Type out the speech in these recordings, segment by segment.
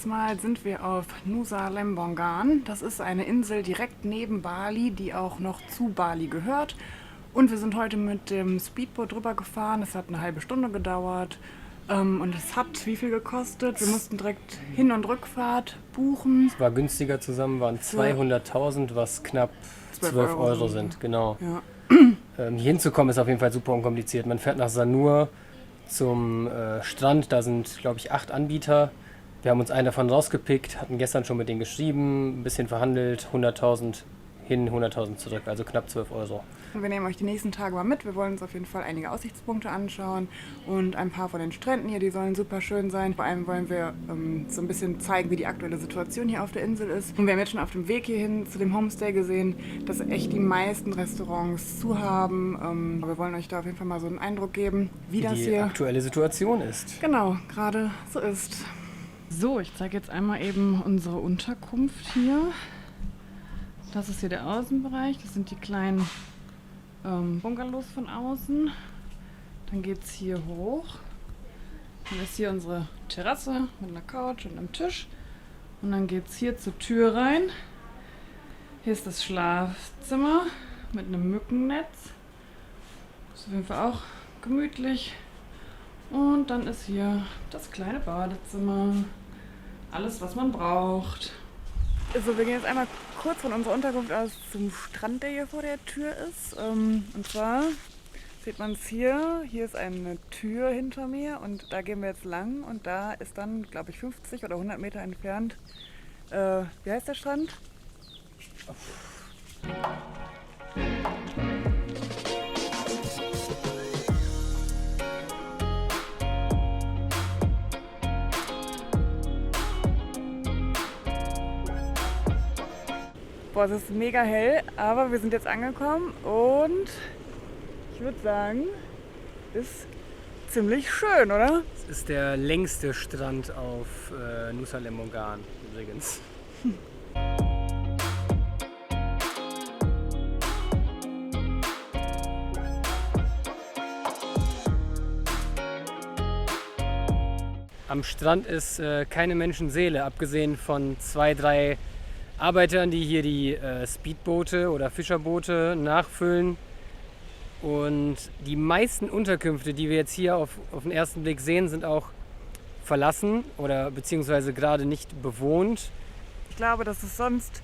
Dieses Mal sind wir auf Nusa Lembongan. Das ist eine Insel direkt neben Bali, die auch noch zu Bali gehört. Und wir sind heute mit dem Speedboot drüber gefahren. Es hat eine halbe Stunde gedauert. Und es hat wie viel gekostet? Wir mussten direkt Hin- und Rückfahrt buchen. Es war günstiger zusammen, waren 200.000, was knapp 12 Euro sind. Genau. Ja. Hier hinzukommen ist auf jeden Fall super unkompliziert. Man fährt nach Sanur zum Strand, da sind, glaube ich, 8 Anbieter. Wir haben uns einen davon rausgepickt, hatten gestern schon mit denen geschrieben, ein bisschen verhandelt, 100.000 hin, 100.000 zurück, also knapp 12 Euro. Wir nehmen euch die nächsten Tage mal mit. Wir wollen uns auf jeden Fall einige Aussichtspunkte anschauen und ein paar von den Stränden hier, die sollen super schön sein. Vor allem wollen wir so ein bisschen zeigen, wie die aktuelle Situation hier auf der Insel ist. Und wir haben jetzt schon auf dem Weg hierhin zu dem Homestay gesehen, dass echt die meisten Restaurants zu haben. Wir wollen euch da auf jeden Fall mal so einen Eindruck geben, wie das die hier aktuelle Situation ist. genau gerade so ist. So, ich zeige jetzt einmal eben unsere Unterkunft hier. Das ist hier der Außenbereich, das sind die kleinen Bungalows von außen. Dann geht es hier hoch. Dann ist hier unsere Terrasse mit einer Couch und einem Tisch. Und dann geht es hier zur Tür rein. Hier ist das Schlafzimmer mit einem Mückennetz. Ist auf jeden Fall auch gemütlich. Und dann ist hier das kleine Badezimmer. Alles, was man braucht. Also wir gehen jetzt einmal kurz von unserer Unterkunft aus zum Strand, der hier vor der Tür ist. Und zwar sieht man es hier. Hier ist eine Tür hinter mir und da gehen wir jetzt lang. Und da ist dann, glaube ich, 50 oder 100 Meter entfernt. Wie heißt der Strand? Boah, es ist mega hell, aber wir sind jetzt angekommen und ich würde sagen, ist ziemlich schön, oder? Es ist der längste Strand auf Nusa Lembongan übrigens. Am Strand ist keine Menschenseele, abgesehen von 2, 3 Arbeitern, die hier die Speedboote oder Fischerboote nachfüllen. Und die meisten Unterkünfte, die wir jetzt hier auf den ersten Blick sehen, sind auch verlassen oder beziehungsweise gerade nicht bewohnt. Ich glaube, dass es sonst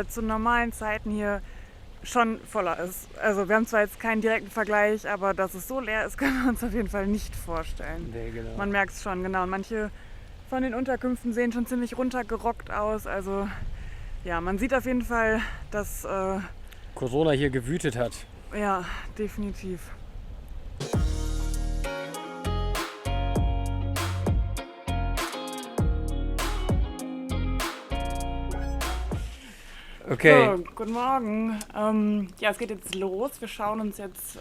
zu normalen Zeiten hier schon voller ist. Also wir haben zwar jetzt keinen direkten Vergleich, aber dass es so leer ist, können wir uns auf jeden Fall nicht vorstellen. Nee, genau. Man merkt es schon, genau. Und manche von den Unterkünften sehen schon ziemlich runtergerockt aus. Also ja, man sieht auf jeden Fall, dass Corona hier gewütet hat. ja, definitiv. Okay. So, guten Morgen. Ja, es geht jetzt los. Wir schauen uns jetzt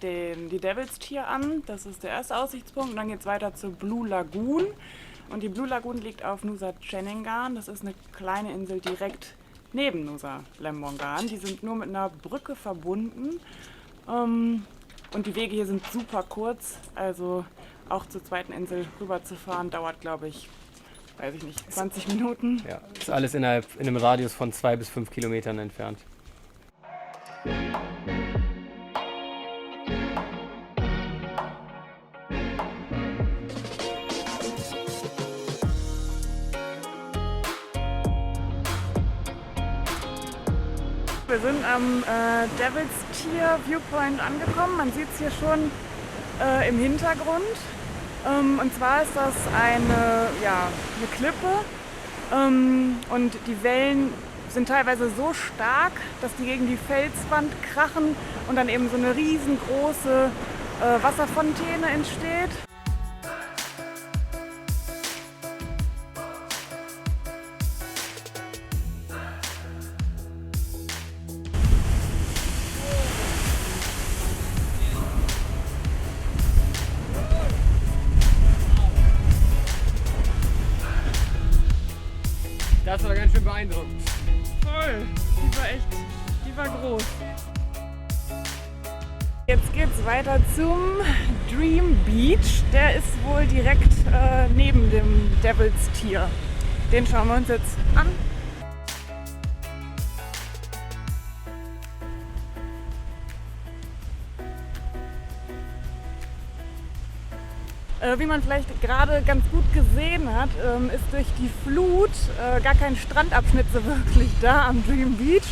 die Devil's Tier an. Das ist der erste Aussichtspunkt. Und dann geht es weiter zur Blue Lagoon. Und die Blue Lagoon liegt auf Nusa Ceningan. Das ist eine kleine Insel direkt neben Nusa Lembongan. Die sind nur mit einer Brücke verbunden. Und die Wege hier sind super kurz. Also auch zur zweiten Insel rüber zu fahren dauert, glaube ich, weiß ich nicht, 20 Minuten. Ja, ist alles in einem Radius von 2 bis 5 Kilometern entfernt. Wir sind am Devil's Tier Viewpoint angekommen. Man sieht es hier schon im Hintergrund. Und zwar ist das eine Klippe. Und die Wellen sind teilweise so stark, dass die gegen die Felswand krachen und dann eben so eine riesengroße Wasserfontäne entsteht. Das war ganz schön beeindruckend. Voll, die war groß. Jetzt geht's weiter zum Dream Beach. Der ist wohl direkt neben dem Devil's Tier. Den schauen wir uns jetzt an. Wie man vielleicht gerade ganz gut gesehen hat, ist durch die Flut gar kein Strandabschnitt so wirklich da am Dream Beach.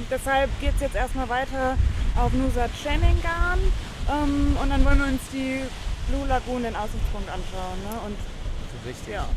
Deshalb geht es jetzt erstmal weiter auf Nusa Ceningan und dann wollen wir uns die Blue Lagoon, den Aussichtspunkt, anschauen. Ne? Und, Das ist richtig. ja.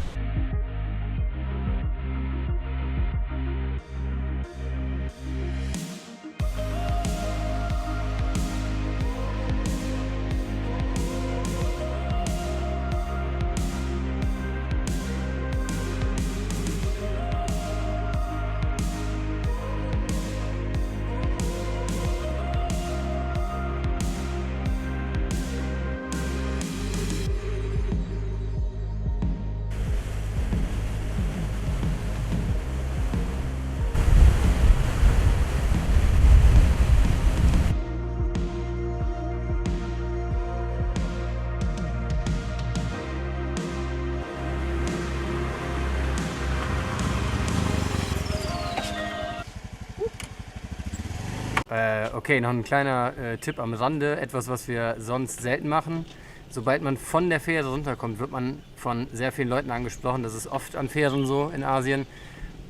Okay, noch ein kleiner Tipp am Rande, etwas, was wir sonst selten machen. Sobald man von der Fähre runterkommt, wird man von sehr vielen Leuten angesprochen. Das ist oft an Fähren so in Asien.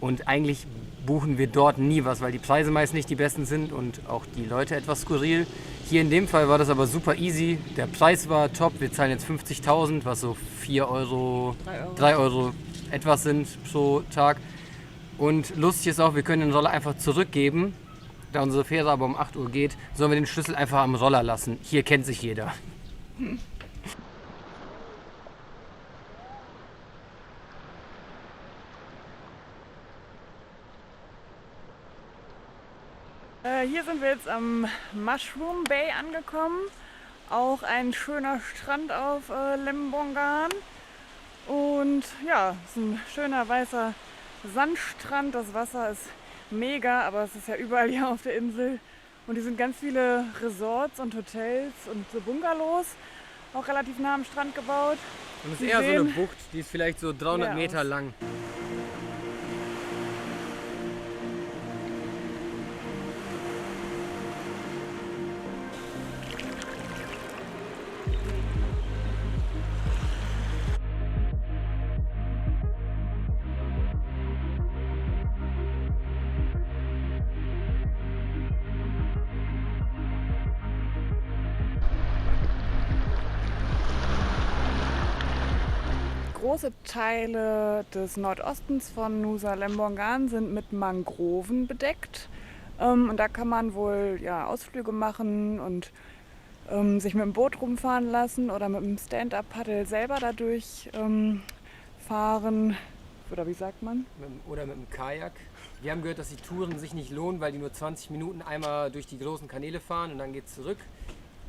Und eigentlich buchen wir dort nie was, weil die Preise meist nicht die besten sind und auch die Leute etwas skurril. Hier in dem Fall war das aber super easy. Der Preis war top. Wir zahlen jetzt 50.000, was so 4 Euro, 3 Euro etwas sind pro Tag. Und lustig ist auch, wir können den Roller einfach zurückgeben. Da unsere Fähre aber um 8 Uhr geht, sollen wir den Schlüssel einfach am Roller lassen. Hier kennt sich jeder. Hier sind wir jetzt am Mushroom Bay angekommen. Auch ein schöner Strand auf Lembongan. Und ja, es ist ein schöner weißer Sandstrand. Das Wasser ist mega, aber es ist ja überall hier auf der Insel. Und hier sind ganz viele Resorts und Hotels und so Bungalows, auch relativ nah am Strand gebaut. Und es Die ist eher so eine sehen Bucht, die ist vielleicht so 300 leer Meter aus. lang. Große Teile des Nordostens von Nusa Lembongan sind mit Mangroven bedeckt. Und da kann man wohl ja, Ausflüge machen und sich mit dem Boot rumfahren lassen oder mit dem Stand-Up-Paddle selber dadurch fahren. Oder wie sagt man? Oder mit dem Kajak. Wir haben gehört, dass die Touren sich nicht lohnen, weil die nur 20 Minuten einmal durch die großen Kanäle fahren und dann geht's zurück.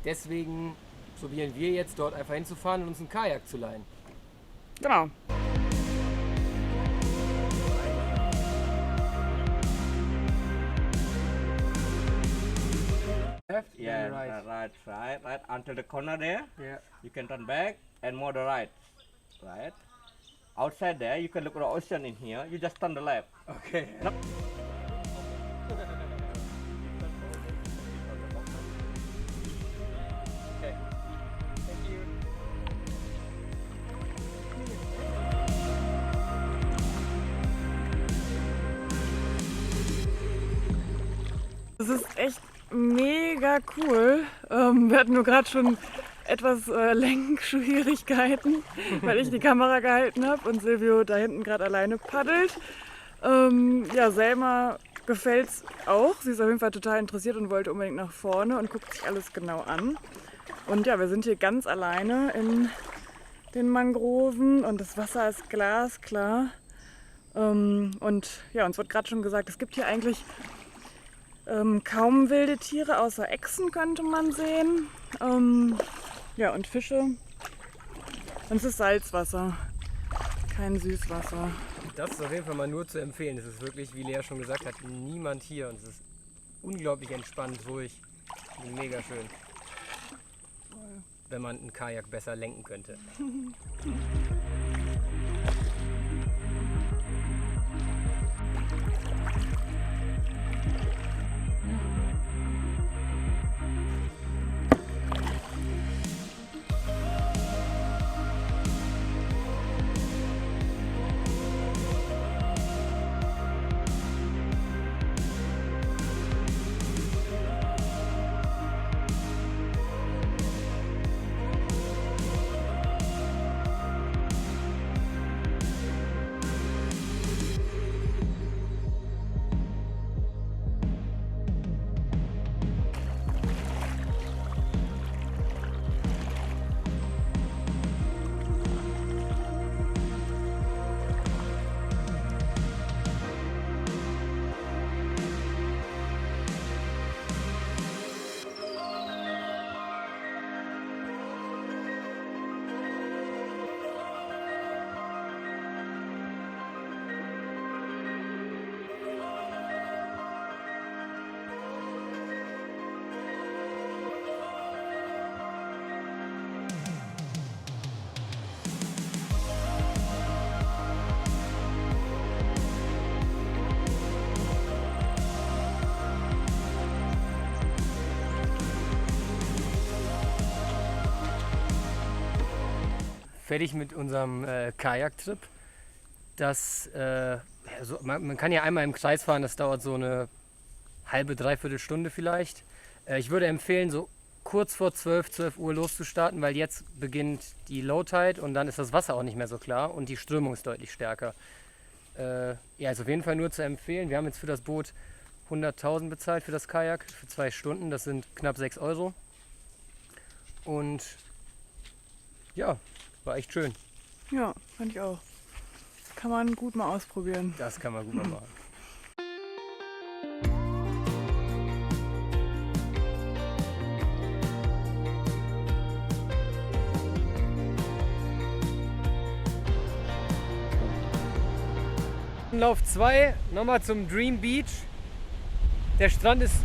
Deswegen probieren wir jetzt dort einfach hinzufahren und uns einen Kajak zu leihen. Genau. Left, Yeah, right. right until the corner there. Yeah. You can turn back and more the right. Right. Outside there, you can look at the ocean in here. You just turn the left. Okay. Okay. Thank you. Das ist echt mega cool. Wir hatten nur gerade schon etwas Lenkschwierigkeiten, weil ich die Kamera gehalten habe und Silvio da hinten gerade alleine paddelt. Ja, Selma gefällt's auch. Sie ist auf jeden Fall total interessiert und wollte unbedingt nach vorne und guckt sich alles genau an. Und ja, wir sind hier ganz alleine in den Mangroven und das Wasser ist glasklar. Und ja, uns wird gerade schon gesagt, es gibt hier eigentlich kaum wilde Tiere, außer Echsen könnte man sehen. Ja, und Fische. Und es ist Salzwasser, kein Süßwasser. Das ist auf jeden Fall mal nur zu empfehlen. Es ist wirklich, wie Lea schon gesagt hat, niemand hier und es ist unglaublich entspannt, ruhig und mega schön. Wenn man einen Kajak besser lenken könnte. fertig mit unserem Kajaktrip. Man kann ja einmal im Kreis fahren, das dauert so eine halbe, dreiviertel Stunde vielleicht. Ich würde empfehlen, so kurz vor 12 Uhr loszustarten, weil jetzt beginnt die Low Tide und dann ist das Wasser auch nicht mehr so klar und die Strömung ist deutlich stärker. Ist auf jeden Fall nur zu empfehlen. Wir haben jetzt für das Boot 100.000 bezahlt für das Kajak für 2 Stunden. Das sind knapp 6 Euro. Und ja, war echt schön. Ja, fand ich auch. Kann man gut mal ausprobieren. Das kann man gut mal machen. Lauf 2, nochmal zum Dream Beach. Der Strand ist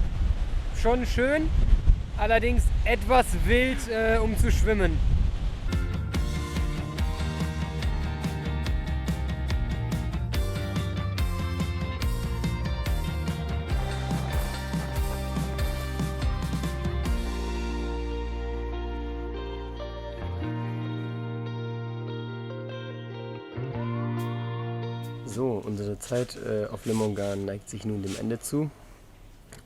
schon schön, allerdings etwas wild, um zu schwimmen. So, unsere Zeit auf Lemongan neigt sich nun dem Ende zu.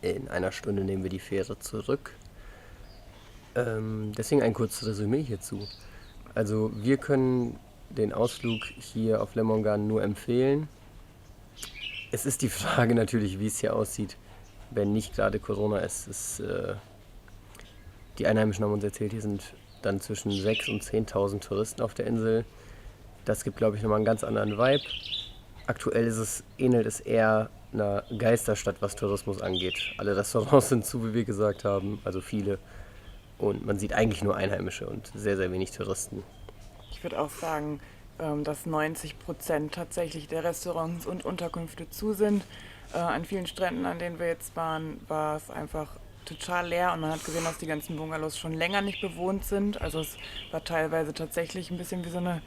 In einer Stunde nehmen wir die Fähre zurück. Deswegen ein kurzes Resümee hierzu. Also wir können den Ausflug hier auf Lemongan nur empfehlen. Es ist die Frage natürlich, wie es hier aussieht, wenn nicht gerade Corona ist. Die Einheimischen haben uns erzählt, hier sind dann zwischen 6.000 und 10.000 Touristen auf der Insel. Das gibt, glaube ich, nochmal einen ganz anderen Vibe. Aktuell ähnelt es eher einer Geisterstadt, was Tourismus angeht. Alle Restaurants sind zu, wie wir gesagt haben, also viele. Und man sieht eigentlich nur Einheimische und sehr, sehr wenig Touristen. Ich würde auch sagen, dass 90% tatsächlich der Restaurants und Unterkünfte zu sind. An vielen Stränden, an denen wir jetzt waren, war es einfach total leer und man hat gesehen, dass die ganzen Bungalows schon länger nicht bewohnt sind. Also es war teilweise tatsächlich ein bisschen wie so eine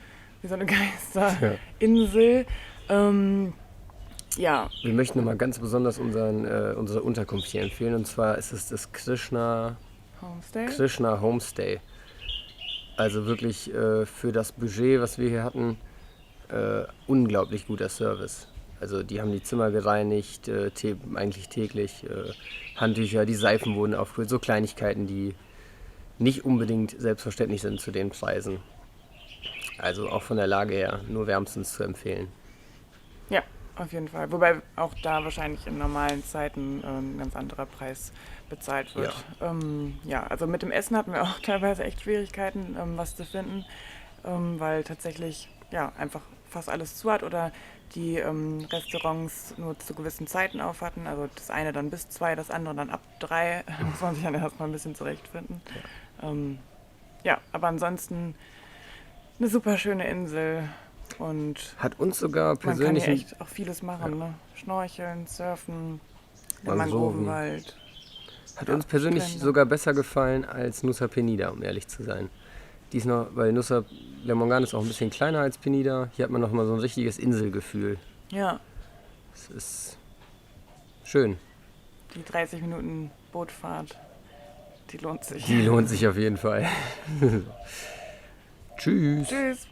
Geisterinsel. Ja. Wir möchten nochmal ganz besonders unsere Unterkunft hier empfehlen, und zwar ist es das Krishna Homestay. Also wirklich für das Budget, was wir hier hatten, unglaublich guter Service. Also die haben die Zimmer gereinigt, eigentlich täglich, Handtücher, die Seifen wurden aufgefüllt, so Kleinigkeiten, die nicht unbedingt selbstverständlich sind zu den Preisen. Also auch von der Lage her nur wärmstens zu empfehlen. Ja, auf jeden Fall. Wobei auch da wahrscheinlich in normalen Zeiten ein ganz anderer Preis bezahlt wird. Ja. Also mit dem Essen hatten wir auch teilweise echt Schwierigkeiten, was zu finden, weil tatsächlich einfach fast alles zu hat oder die Restaurants nur zu gewissen Zeiten auf hatten. Also das eine dann bis 2, das andere dann ab 3. Da muss man sich dann erstmal ein bisschen zurechtfinden. Aber ansonsten eine super schöne Insel und hat uns sogar man persönlich kann hier echt auch vieles machen, ne? Schnorcheln, surfen, im Mangrovenwald. Hat uns persönlich sogar besser gefallen als Nusa Penida, um ehrlich zu sein. Weil Nusa Lemongan ist auch ein bisschen kleiner als Penida. Hier hat man noch mal so ein richtiges Inselgefühl. Ja. Es ist schön. Die 30 Minuten Bootfahrt, die lohnt sich. Die lohnt sich auf jeden Fall. Tschüss. Tschüss.